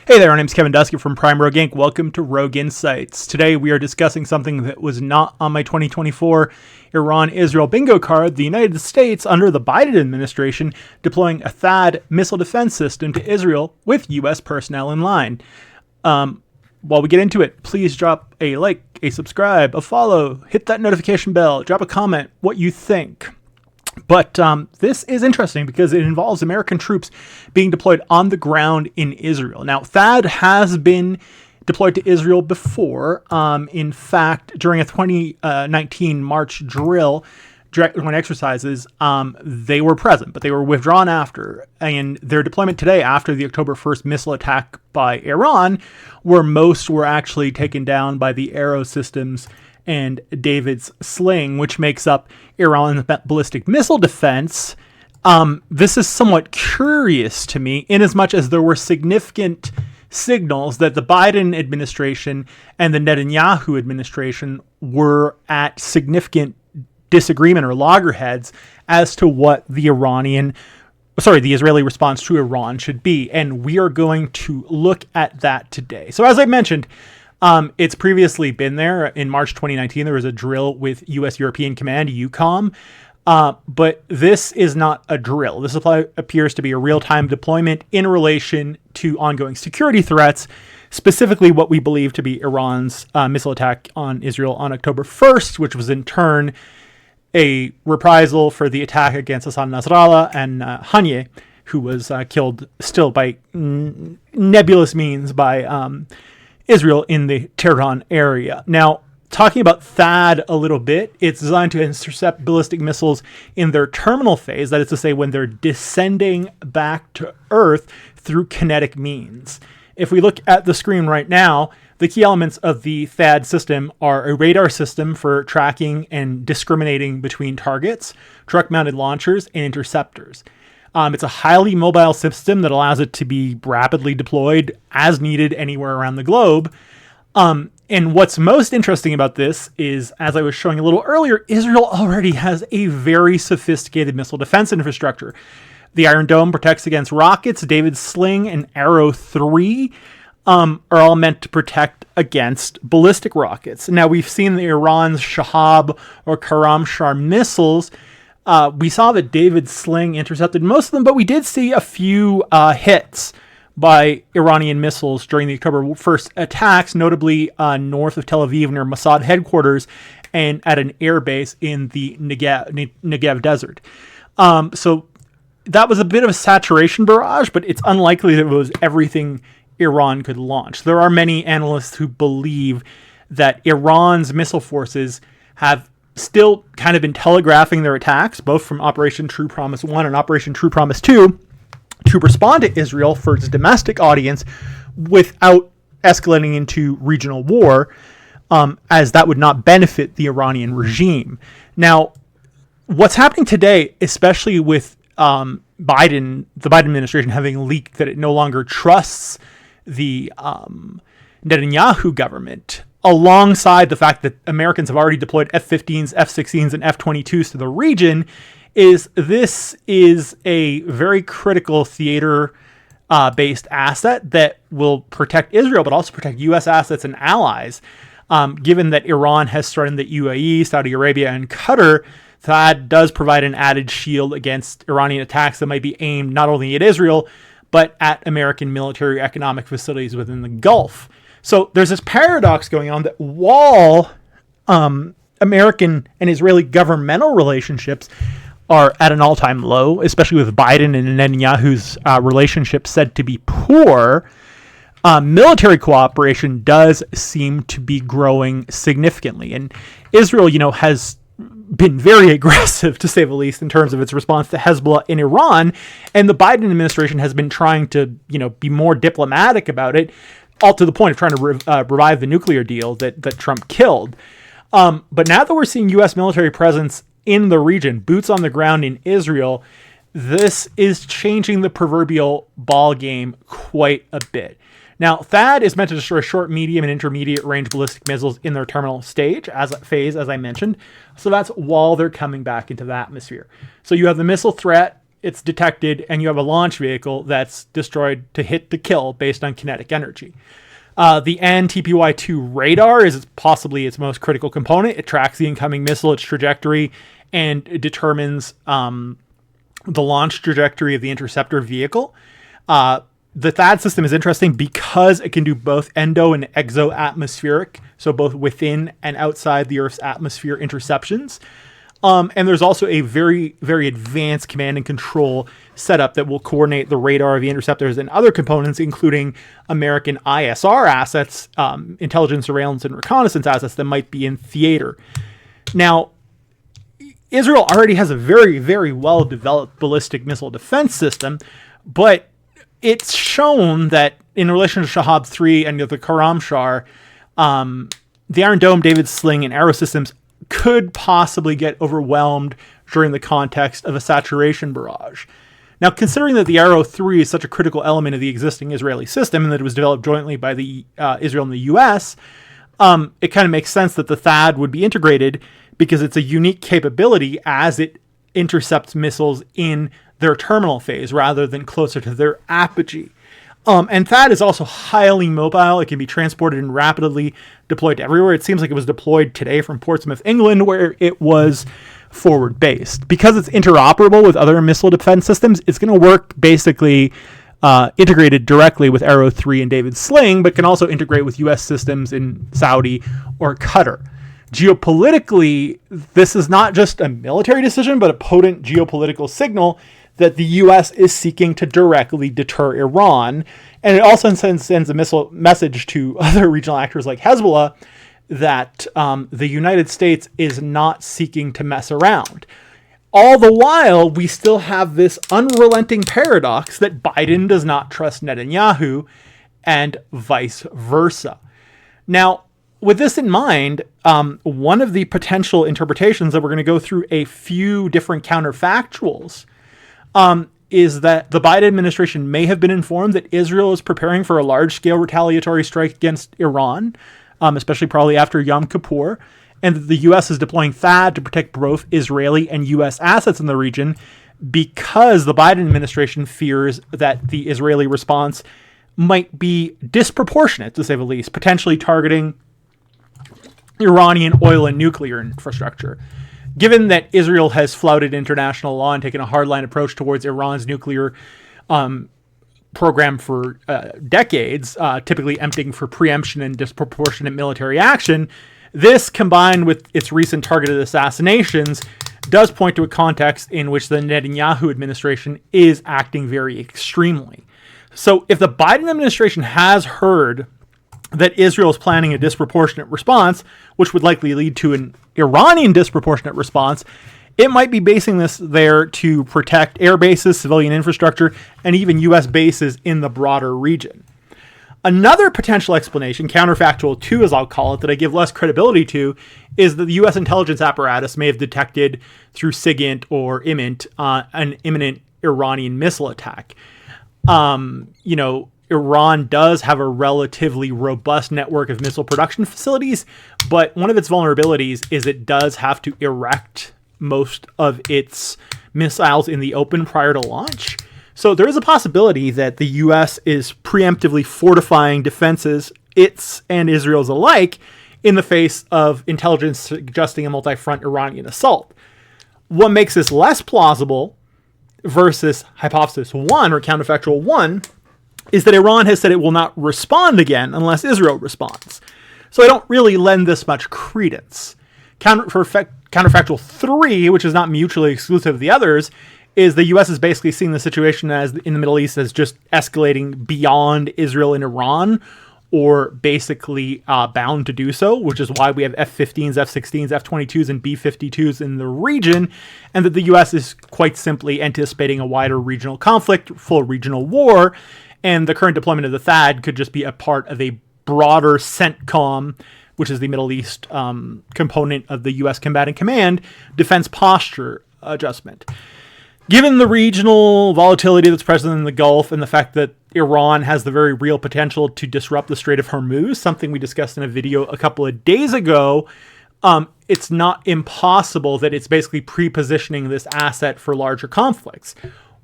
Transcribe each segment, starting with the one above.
Hey there, my name's Kevin Duskett from Prime Rogue Inc. Welcome to Rogue Insights. Today we are discussing something that was not on my 2024 Iran-Israel bingo card: the United States, under the Biden administration, deploying a THAAD missile defense system to Israel with U.S. personnel in line. While we get into it, please drop a like, a subscribe, a follow, hit that notification bell, drop a comment, what you think. But this is interesting because it involves American troops being deployed on the ground in Israel. Now, THAAD has been deployed to Israel before. In fact, during a 2019 March drill, joint exercises, they were present, but they were withdrawn after. And their deployment today, after the October 1st missile attack by Iran, where most were actually taken down by the Arrow systems and David's sling, which makes up Iran's ballistic missile defense. This is somewhat curious to me, inasmuch as there were significant signals that the Biden administration and the Netanyahu administration were at significant disagreement or loggerheads as to what the Israeli response to Iran should be. And we are going to look at that today. So as I mentioned, it's previously been there. In March 2019, there was a drill with U.S. European Command, EUCOM, but this is not a drill. This appears to be a real-time deployment in relation to ongoing security threats, specifically what we believe to be Iran's missile attack on Israel on October 1st, which was in turn a reprisal for the attack against Hassan Nasrallah and Haniyeh, who was killed still by nebulous means by Israel in the Tehran area. Now, talking about THAAD a little bit, it's designed to intercept ballistic missiles in their terminal phase, that is to say when they're descending back to Earth through kinetic means. If we look at the screen right now, the key elements of the THAAD system are a radar system for tracking and discriminating between targets, truck-mounted launchers, and interceptors. It's a highly mobile system that allows it to be rapidly deployed as needed anywhere around the globe. And what's most interesting about this is, as I was showing a little earlier, Israel already has a very sophisticated missile defense infrastructure. The Iron Dome protects against rockets. David's Sling and Arrow 3 are all meant to protect against ballistic rockets. Now, we've seen the Iran's Shahab or Karam Shar missiles. We saw that David's Sling intercepted most of them, but we did see a few hits by Iranian missiles during the October 1st attacks, notably north of Tel Aviv near Mossad headquarters and at an air base in the Negev desert. So that was a bit of a saturation barrage, but it's unlikely that it was everything Iran could launch. There are many analysts who believe that Iran's missile forces have still kind of been telegraphing their attacks, both from Operation True Promise 1 and Operation True Promise 2, to respond to Israel for its domestic audience without escalating into regional war, as that would not benefit the Iranian regime. Now, what's happening today, especially with the Biden administration having leaked that it no longer trusts the Netanyahu government, alongside the fact that Americans have already deployed F-15s, F-16s, and F-22s to the region, this is a very critical theater-based asset that will protect Israel, but also protect U.S. assets and allies. Given that Iran has threatened the UAE, Saudi Arabia, and Qatar, THAAD does provide an added shield against Iranian attacks that might be aimed not only at Israel, but at American military economic facilities within the Gulf. So there's this paradox going on that while American and Israeli governmental relationships are at an all-time low, especially with Biden and Netanyahu's relationship said to be poor, military cooperation does seem to be growing significantly. And Israel, has been very aggressive, to say the least, in terms of its response to Hezbollah in Iran. And the Biden administration has been trying to, be more diplomatic about it, all to the point of trying to revive the nuclear deal that Trump killed. But now that we're seeing U.S. military presence in the region, boots on the ground in Israel, this is changing the proverbial ball game quite a bit. Now, THAAD is meant to destroy short, medium, and intermediate range ballistic missiles in their terminal stage as I mentioned. So that's while they're coming back into the atmosphere. So you have the missile threat it's detected, and you have a launch vehicle that's destroyed to hit to kill based on kinetic energy. The NTPY-2 radar is possibly its most critical component. It tracks the incoming missile, its trajectory, and it determines the launch trajectory of the interceptor vehicle. The THAAD system is interesting because it can do both endo and exo-atmospheric, so both within and outside the Earth's atmosphere interceptions. And there's also a very, very advanced command and control setup that will coordinate the radar, the interceptors, and other components, including American ISR assets, intelligence, surveillance, and reconnaissance assets that might be in theater. Now, Israel already has a very, very well-developed ballistic missile defense system, but it's shown that in relation to Shahab 3 and the Karamshar, the Iron Dome, David's Sling, and Arrow systems could possibly get overwhelmed during the context of a saturation barrage. Now, considering that the Arrow 3 is such a critical element of the existing Israeli system and that it was developed jointly by the Israel and the U.S., it kind of makes sense that the THAAD would be integrated because it's a unique capability as it intercepts missiles in their terminal phase rather than closer to their apogee. And THAAD is also highly mobile. It can be transported and rapidly deployed to everywhere. It seems like it was deployed today from Portsmouth, England, where it was forward-based. Because it's interoperable with other missile defense systems, it's going to work basically integrated directly with Arrow 3 and David's Sling, but can also integrate with U.S. systems in Saudi or Qatar. Geopolitically, this is not just a military decision, but a potent geopolitical signal that the U.S. is seeking to directly deter Iran. And it also sends a message to other regional actors like Hezbollah that the United States is not seeking to mess around. All the while, we still have this unrelenting paradox that Biden does not trust Netanyahu and vice versa. Now, with this in mind, one of the potential interpretations that we're going to go through a few different counterfactuals is that the Biden administration may have been informed that Israel is preparing for a large-scale retaliatory strike against Iran, especially probably after Yom Kippur, and that the U.S. is deploying THAAD to protect both Israeli and U.S. assets in the region because the Biden administration fears that the Israeli response might be disproportionate, to say the least, potentially targeting Iranian oil and nuclear infrastructure. Given that Israel has flouted international law and taken a hardline approach towards Iran's nuclear program for decades, typically emptying for preemption and disproportionate military action, this, combined with its recent targeted assassinations, does point to a context in which the Netanyahu administration is acting very extremely. So if the Biden administration has heard that Israel is planning a disproportionate response, which would likely lead to an Iranian disproportionate response, it might be basing this there to protect air bases, civilian infrastructure, and even U.S. bases in the broader region. Another potential explanation, counterfactual 2 as I'll call it, that I give less credibility to, is that the U.S. intelligence apparatus may have detected through SIGINT or IMINT an imminent Iranian missile attack. Iran does have a relatively robust network of missile production facilities, but one of its vulnerabilities is it does have to erect most of its missiles in the open prior to launch. So there is a possibility that the U.S. is preemptively fortifying defenses, its and Israel's alike, in the face of intelligence suggesting a multi-front Iranian assault. What makes this less plausible versus hypothesis 1 or counterfactual 1 is that Iran has said it will not respond again unless Israel responds. So I don't really lend this much credence. Counterfactual 3, which is not mutually exclusive of the others, is the U.S. is basically seeing the situation as in the Middle East as just escalating beyond Israel and Iran, or basically bound to do so, which is why we have F-15s, F-16s, F-22s, and B-52s in the region, and that the U.S. is quite simply anticipating a wider regional conflict, full regional war, and the current deployment of the THAAD could just be a part of a broader CENTCOM, which is the Middle East component of the U.S. Combatant Command, defense posture adjustment. Given the regional volatility that's present in the Gulf and the fact that Iran has the very real potential to disrupt the Strait of Hormuz, something we discussed in a video a couple of days ago, it's not impossible that it's basically pre-positioning this asset for larger conflicts.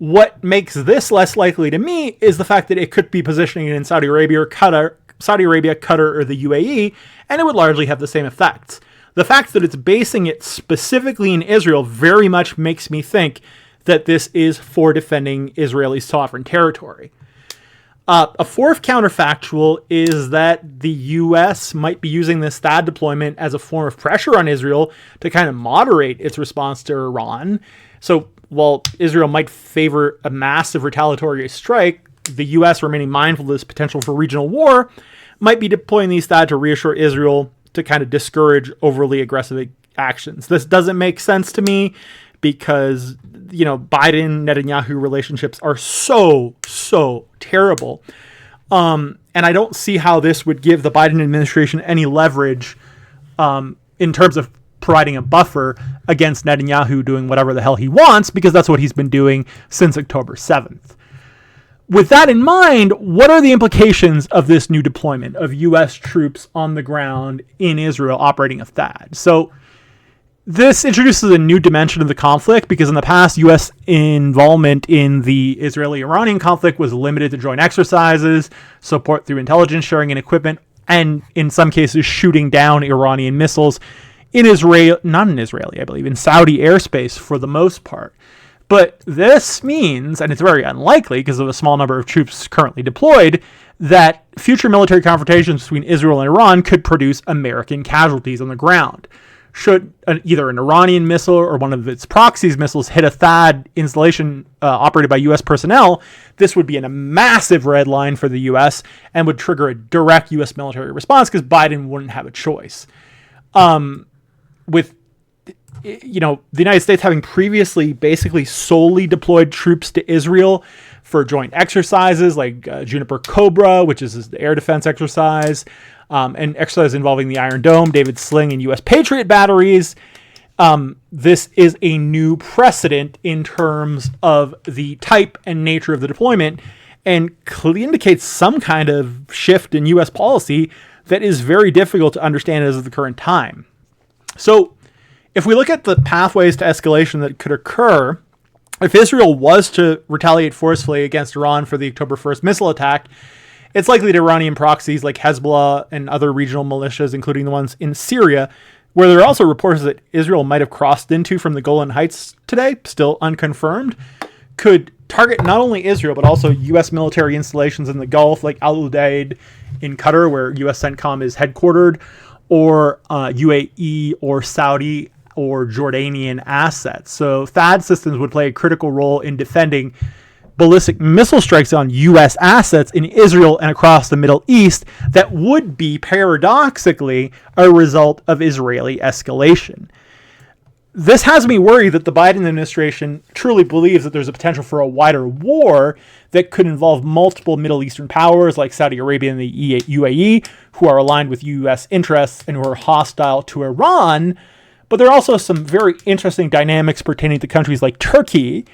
What makes this less likely to me is the fact that it could be positioning it in Saudi Arabia, Qatar, or the UAE, and it would largely have the same effects. The fact that it's basing it specifically in Israel very much makes me think that this is for defending Israeli sovereign territory. A fourth counterfactual is that the U.S. might be using this THAAD deployment as a form of pressure on Israel to kind of moderate its response to Iran. So while Israel might favor a massive retaliatory strike, the U.S. remaining mindful of this potential for regional war might be deploying these THAAD to reassure Israel to kind of discourage overly aggressive actions. This doesn't make sense to me because, Biden-Netanyahu relationships are so terrible. And I don't see how this would give the Biden administration any leverage in terms of providing a buffer against Netanyahu doing whatever the hell he wants, because that's what he's been doing since October 7th. With that in mind, what are the implications of this new deployment of U.S. troops on the ground in Israel operating a THAAD? So this introduces a new dimension of the conflict, because in the past, U.S. involvement in the Israeli-Iranian conflict was limited to joint exercises, support through intelligence sharing and equipment, and in some cases shooting down Iranian missiles in Israel, not in Israeli, I believe, in Saudi airspace for the most part. But this means, and it's very unlikely because of a small number of troops currently deployed, that future military confrontations between Israel and Iran could produce American casualties on the ground. Should either an Iranian missile or one of its proxies missiles hit a THAAD installation operated by U.S. personnel, this would be a massive red line for the U.S. and would trigger a direct U.S. military response because Biden wouldn't have a choice. With the United States having previously basically solely deployed troops to Israel for joint exercises like Juniper Cobra, which is the air defense exercise, and exercises involving the Iron Dome, David Sling, and U.S. Patriot batteries. This is a new precedent in terms of the type and nature of the deployment, and clearly indicates some kind of shift in U.S. policy that is very difficult to understand as of the current time. So if we look at the pathways to escalation that could occur, if Israel was to retaliate forcefully against Iran for the October 1st missile attack, it's likely that Iranian proxies like Hezbollah and other regional militias, including the ones in Syria, where there are also reports that Israel might have crossed into from the Golan Heights today, still unconfirmed, could target not only Israel, but also U.S. military installations in the Gulf, like Al Udeid in Qatar, where U.S. CENTCOM is headquartered, or UAE or Saudi or Jordanian assets. So THAAD systems would play a critical role in defending ballistic missile strikes on U.S. assets in Israel and across the Middle East that would be, paradoxically, a result of Israeli escalation. This has me worried that the Biden administration truly believes that there's a potential for a wider war that could involve multiple Middle Eastern powers like Saudi Arabia and the UAE, who are aligned with U.S. interests and who are hostile to Iran. But there are also some very interesting dynamics pertaining to countries like Turkey,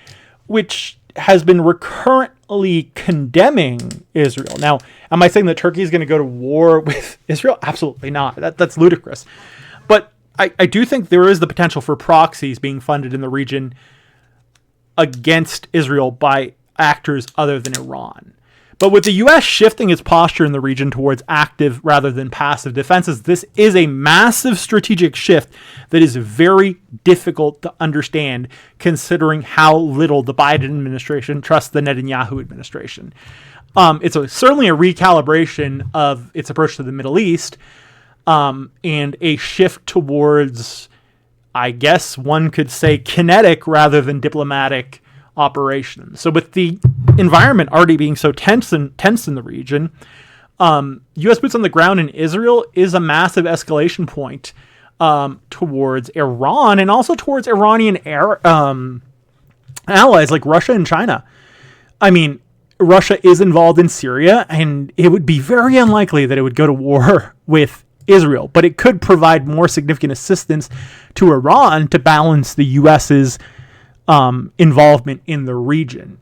which has been recurrently condemning Israel. Now, am I saying that Turkey is going to go to war with Israel? Absolutely not. That's ludicrous. But I do think there is the potential for proxies being funded in the region against Israel by actors other than Iran. But with the U.S. shifting its posture in the region towards active rather than passive defenses, this is a massive strategic shift that is very difficult to understand, considering how little the Biden administration trusts the Netanyahu administration. It's certainly a recalibration of its approach to the Middle East, and a shift towards, I guess one could say, kinetic rather than diplomatic operations. So with the environment already being so tense in the region, U.S. boots on the ground in Israel is a massive escalation point towards Iran and also towards Iranian allies like Russia and China. I mean, Russia is involved in Syria, and it would be very unlikely that it would go to war with Israel, but it could provide more significant assistance to Iran to balance the U.S.'s involvement in the region.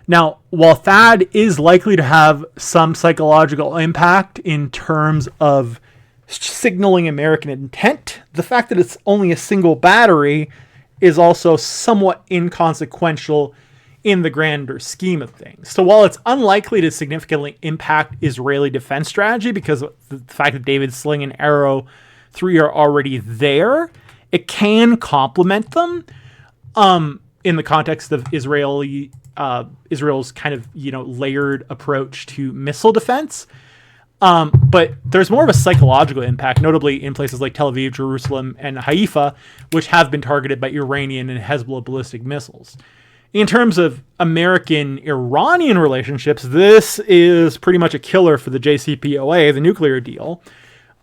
Now, while THAAD is likely to have some psychological impact in terms of signaling American intent, the fact that it's only a single battery is also somewhat inconsequential in the grander scheme of things. So while it's unlikely to significantly impact Israeli defense strategy because of the fact that David's sling and arrow 3 are already there, it can complement them in the context of Israel's kind of, layered approach to missile defense. But there's more of a psychological impact, notably in places like Tel Aviv, Jerusalem, and Haifa, which have been targeted by Iranian and Hezbollah ballistic missiles. In terms of American-Iranian relationships, this is pretty much a killer for the JCPOA, the nuclear deal.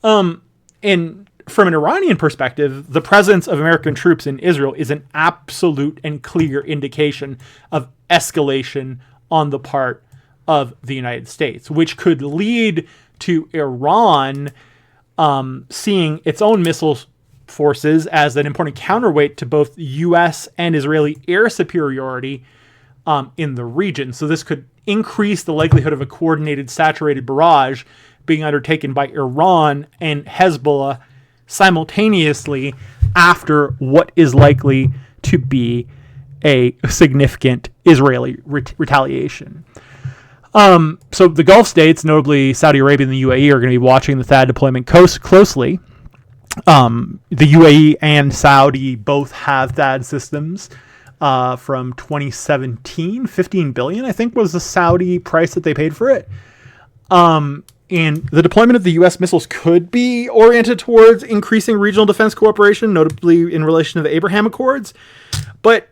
And from an Iranian perspective, the presence of American troops in Israel is an absolute and clear indication of escalation on the part of the United States, which could lead to Iran seeing its own missile forces as an important counterweight to both U.S. and Israeli air superiority in the region. So this could increase the likelihood of a coordinated, saturated barrage being undertaken by Iran and Hezbollah simultaneously after what is likely to be a significant Israeli retaliation. So the Gulf states, notably Saudi Arabia and the UAE, are going to be watching the THAAD deployment closely. The UAE and Saudi both have THAAD systems from 2017. $15 billion, I think, was the Saudi price that they paid for it. And the deployment of the U.S. missiles could be oriented towards increasing regional defense cooperation, notably in relation to the Abraham Accords. But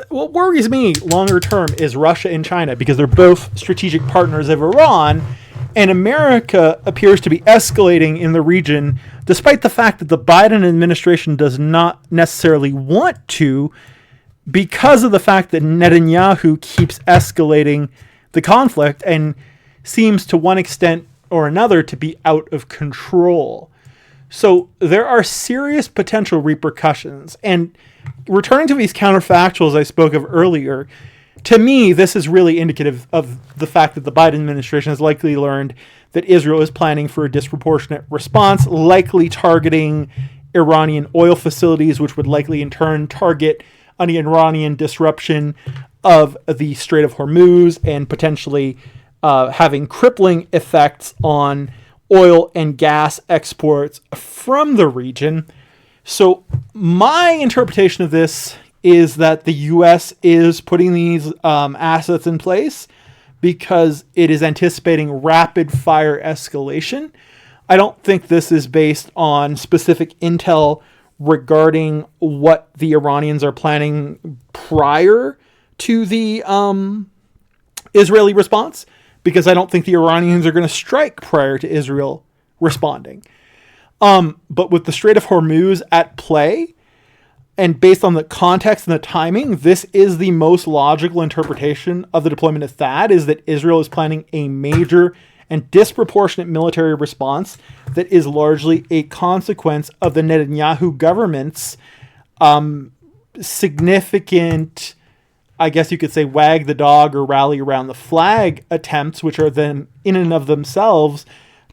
what worries me longer term is Russia and China, because they're both strategic partners of Iran, and America appears to be escalating in the region, despite the fact that the Biden administration does not necessarily want to, because of the fact that Netanyahu keeps escalating the conflict and seems to one extent or another to be out of control. So there are serious potential repercussions. And returning to these counterfactuals I spoke of earlier, to me, this is really indicative of the fact that the Biden administration has likely learned that Israel is planning for a disproportionate response, likely targeting Iranian oil facilities, which would likely in turn target an Iranian disruption of the Strait of Hormuz and potentially having crippling effects on oil and gas exports from the region. So my interpretation of this is that the U.S. is putting these assets in place because it is anticipating rapid fire escalation. I don't think this is based on specific intel regarding what the Iranians are planning prior to the Israeli response, because I don't think the Iranians are going to strike prior to Israel responding. But with the Strait of Hormuz at play, and based on the context and the timing, this is the most logical interpretation of the deployment of THAAD, is that Israel is planning a major and disproportionate military response that is largely a consequence of the Netanyahu government's significant, I guess you could say, wag the dog or rally around the flag attempts, which are then in and of themselves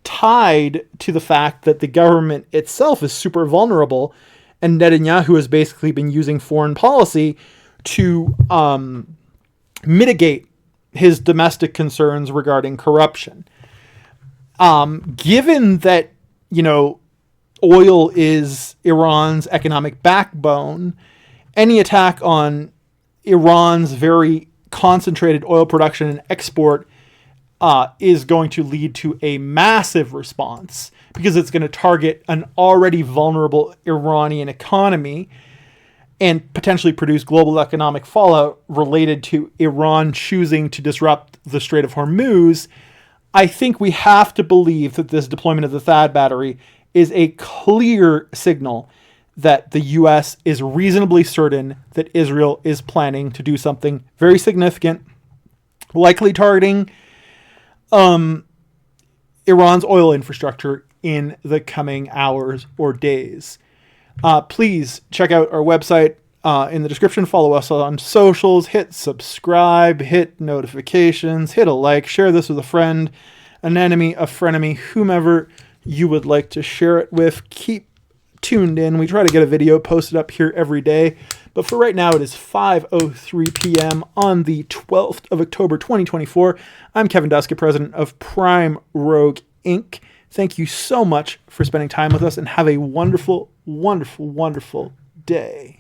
tied to the fact that the government itself is super vulnerable, and Netanyahu has basically been using foreign policy to mitigate his domestic concerns regarding corruption. Given that, oil is Iran's economic backbone, any attack on Iran's very concentrated oil production and export is going to lead to a massive response, because it's going to target an already vulnerable Iranian economy and potentially produce global economic fallout related to Iran choosing to disrupt the Strait of Hormuz. I think we have to believe that this deployment of the THAAD battery is a clear signal that the U.S. is reasonably certain that Israel is planning to do something very significant, likely targeting Iran's oil infrastructure in the coming hours or days. Please check out our website in the description. Follow us on socials. Hit subscribe. Hit notifications. Hit a like. Share this with a friend, an enemy, a frenemy, whomever you would like to share it with. Keep tuned in. We try to get a video posted up here every day. But for right now, it is 5:03 p.m. on the 12th of October, 2024. I'm Kevin Duskett, president of Prime Rogue Inc. Thank you so much for spending time with us, and have a wonderful, wonderful, wonderful day.